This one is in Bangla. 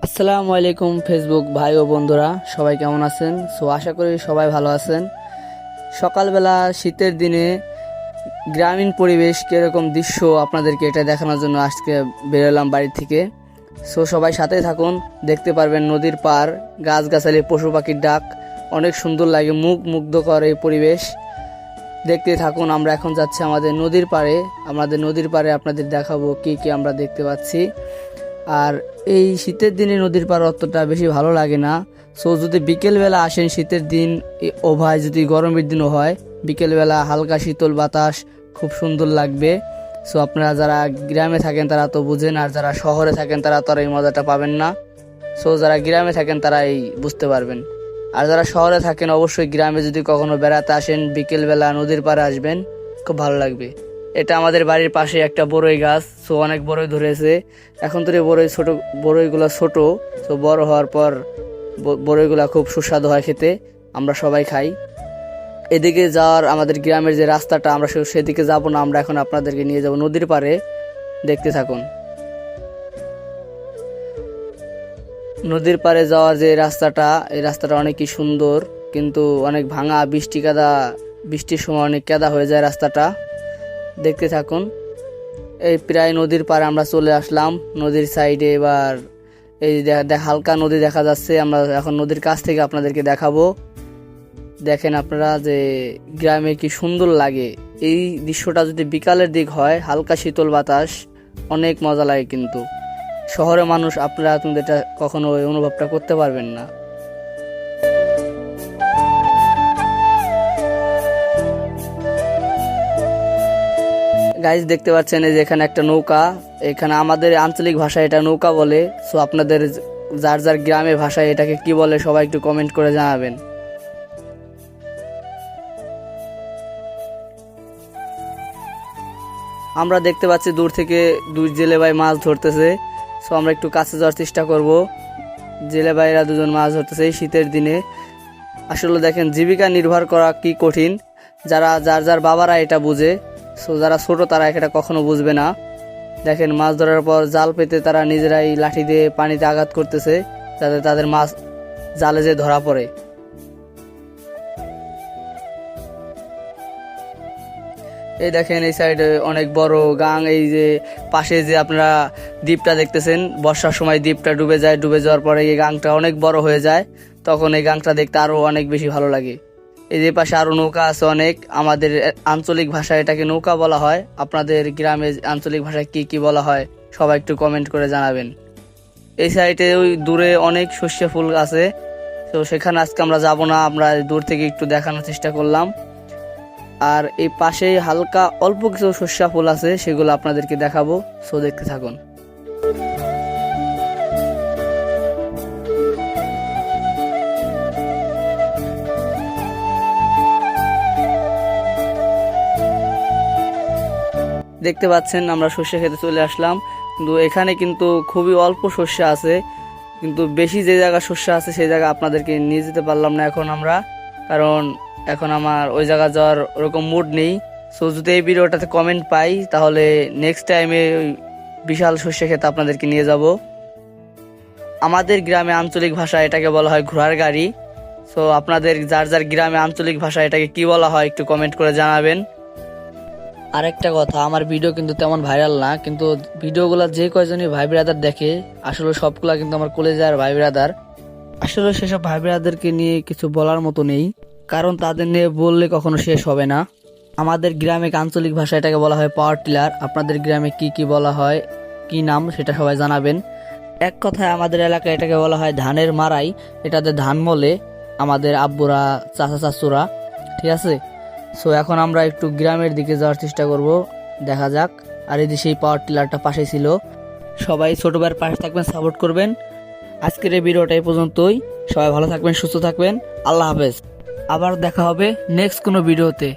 আসসালামু আলাইকুম ফেসবুক ভাই ও বন্ধুরা, সবাই কেমন আছেন? আশা করি সবাই ভালো আছেন। সকালবেলা শীতের দিনে গ্রামীণ পরিবেশ কীরকম দৃশ্য আপনাদেরকে এটা দেখানোর জন্য আজকে বেরোলাম বাড়ি থেকে। সবাই সাথেই থাকুন, দেখতে পারবেন নদীর পার, গাছগাছালি, পশু পাখির ডাক, অনেক সুন্দর লাগে, মুগ্ধকর এই পরিবেশ। দেখতে থাকুন। আমরা এখন যাচ্ছি আমাদের নদীর পাড়ে। আপনাদের দেখাবো কি কি আমরা দেখতে পাচ্ছি। আর এই শীতের দিনে নদীর পাড় অতটা বেশি ভালো লাগে না। যদি বিকেলবেলা আসেন, শীতের দিন ভাই যদি গরমের দিনও হয়, বিকেলবেলা হালকা শীতল বাতাস খুব সুন্দর লাগবে। আপনারা যারা গ্রামে থাকেন তারা তো বুঝেন, আর যারা শহরে থাকেন তারা তো আর এই মজাটা পাবেন না। যারা গ্রামে থাকেন তারা এই বুঝতে পারবেন। আর যারা শহরে থাকেন অবশ্যই গ্রামে যদি কখনো বেড়াতে আসেন, বিকেলবেলা নদীর পাড়ে আসবেন, খুব ভালো লাগবে। এটা আমাদের বাড়ির পাশে একটা বড়ই গাছ। অনেক বড়ই ধরেছে। এখন তো বড়ইগুলো ছোট। বড় হওয়ার পর বড়ইগুলা খুব সুস্বাদু হয় খেতে, আমরা সবাই খাই। এদিকে যাওয়ার আমাদের গ্রামের যে রাস্তাটা, আমরা সেদিকে যাব না, আমরা এখন আপনাদেরকে নিয়ে যাব নদীর পাড়ে। দেখতে থাকুন। নদীর পাড়ে যাওয়ার যে রাস্তাটা, এই রাস্তাটা অনেকই সুন্দর, কিন্তু অনেক ভাঙা, বৃষ্টির সময় অনেক কাদা হয়ে যায় রাস্তাটা। দেখতে থাকুন। এই প্রায় নদীর পাড়ে আমরা চলে আসলাম। নদীর সাইডে এবার এই হালকা নদী দেখা যাচ্ছে। আমরা এখন নদীর কাছ থেকে আপনাদেরকে দেখাবো। দেখেন আপনারা যে গ্রামে কি সুন্দর লাগে। এই দৃশ্যটা যদি বিকালের দিক হয়, হালকা শীতল বাতাস, অনেক মজা লাগে। কিন্তু শহরে মানুষ আপনারা এটা কখনো ওই অনুভবটা করতে পারবেন না। গাইজ দেখতে পাচ্ছেন এই যে এখানে একটা নৌকা। এখানে আমাদের আঞ্চলিক ভাষায় এটা নৌকা বলে। আপনাদের যার যার গ্রামের ভাষায় এটাকে কি বলে সবাই একটু কমেন্ট করে জানাবেন। আমরা দেখতে পাচ্ছি দূর থেকে দুই জেলে ভাই মাছ ধরতেছে। আমরা একটু কাছে যাওয়ার চেষ্টা করব। জেলে ভাইরা দুজন মাছ ধরতেছে এই শীতের দিনে। আসলে দেখেন, জীবিকা নির্ভর করা কি কঠিন। যার যার বাবারা এটা বুঝে, যারা ছোট তারা এটা কখনো বুঝবে না। দেখেন, মাছ ধরার পর জাল পেতে তারা নিজেরাই লাঠি দিয়ে পানিতে আঘাত করতেছে, যাতে তাদের মাছ জালে যে ধরা পড়ে। এই দেখেন এই সাইডে অনেক বড় গাং। এই যে পাশে যে আপনারা দ্বীপটা দেখতেছেন, বর্ষার সময় দ্বীপটা ডুবে যায়। ডুবে যাওয়ার পরে এই গাংটা অনেক বড় হয়ে যায়, তখন এই গাংটা দেখতে আরো অনেক বেশি ভালো লাগে। এই যে পাশে আরো নৌকা আছে অনেক। আমাদের আঞ্চলিক ভাষায় এটাকে নৌকা বলা হয়। আপনাদের গ্রামে আঞ্চলিক ভাষায় কি কি বলা হয় সবাই একটু কমেন্ট করে জানাবেন। এই সাইডে ওই দূরে অনেক সর্ষে ফুল আছে। সেখানে আজকে আমরা যাব না, আমরা দূর থেকে একটু দেখানোর চেষ্টা করলাম। আর এই পাশে হালকা অল্প কিছু সর্ষে ফুল আছে, সেগুলো আপনাদেরকে দেখাবো। দেখতে থাকুন। দেখতে পাচ্ছেন আমরা সর্ষে খেতে চলে আসলাম, কিন্তু এখানে কিন্তু খুবই অল্প সর্ষে আছে। কিন্তু বেশি যে জায়গা সর্ষে আছে সেই জায়গা আপনাদেরকে নিয়ে যেতে পারলাম না এখন আমরা, কারণ এখন আমার ওই জায়গা যাওয়ার ওরকম মুড নেই। যদি এই ভিডিওটাতে কমেন্ট পাই তাহলে নেক্সট টাইমে ওই বিশাল সর্ষে খেতে আপনাদেরকে নিয়ে যাব। আমাদের গ্রামে আঞ্চলিক ভাষা এটাকে বলা হয় ঘোড়ার গাড়ি। আপনাদের যার যার গ্রামে আঞ্চলিক ভাষা এটাকে কি বলা হয় একটু কমেন্ট করে জানাবেন। আরেকটা কথা, আমার ভিডিও কিন্তু তেমন ভাইরাল না, কিন্তু ভিডিওগুলো যে কয়জনই ভাই ব্রাদার দেখে, আসলে সবগুলা কিন্তু আমার কলেজের ভাই ব্রাদার। আসলে সেসব ভাই ব্রাদারকে নিয়ে কিছু বলার মতো নেই, কারণ তাদের নিয়ে বললে কখনো শেষ হবে না। আমাদের গ্রামে আঞ্চলিক ভাষা এটাকে বলা হয় পাওয়ার টিলার। আপনাদের গ্রামে কি কি বলা হয়, কি নাম, সেটা সবাই জানাবেন। এক কথায় আমাদের এলাকায় এটাকে বলা হয় ধানের মারাই। এটাতে ধান মলে আমাদের আব্বুরা, চাচা চাচুরা, ঠিক আছে। এখন আমরা একটু গ্রামের দিকে যাওয়ার চেষ্টা করব, দেখা যাক। আর এই যে সেই পাওয়ার টিলারটা পাশে ছিল। সবাই ছোট ভাইয়ের পাশে থাকবেন, সাপোর্ট করবেন। আজকের এই ভিডিওটা এই পর্যন্তই। সবাই ভালো থাকবেন, সুস্থ থাকবেন। আল্লাহ হাফেজ। আবার দেখা হবে নেক্সট কোনো ভিডিওতে।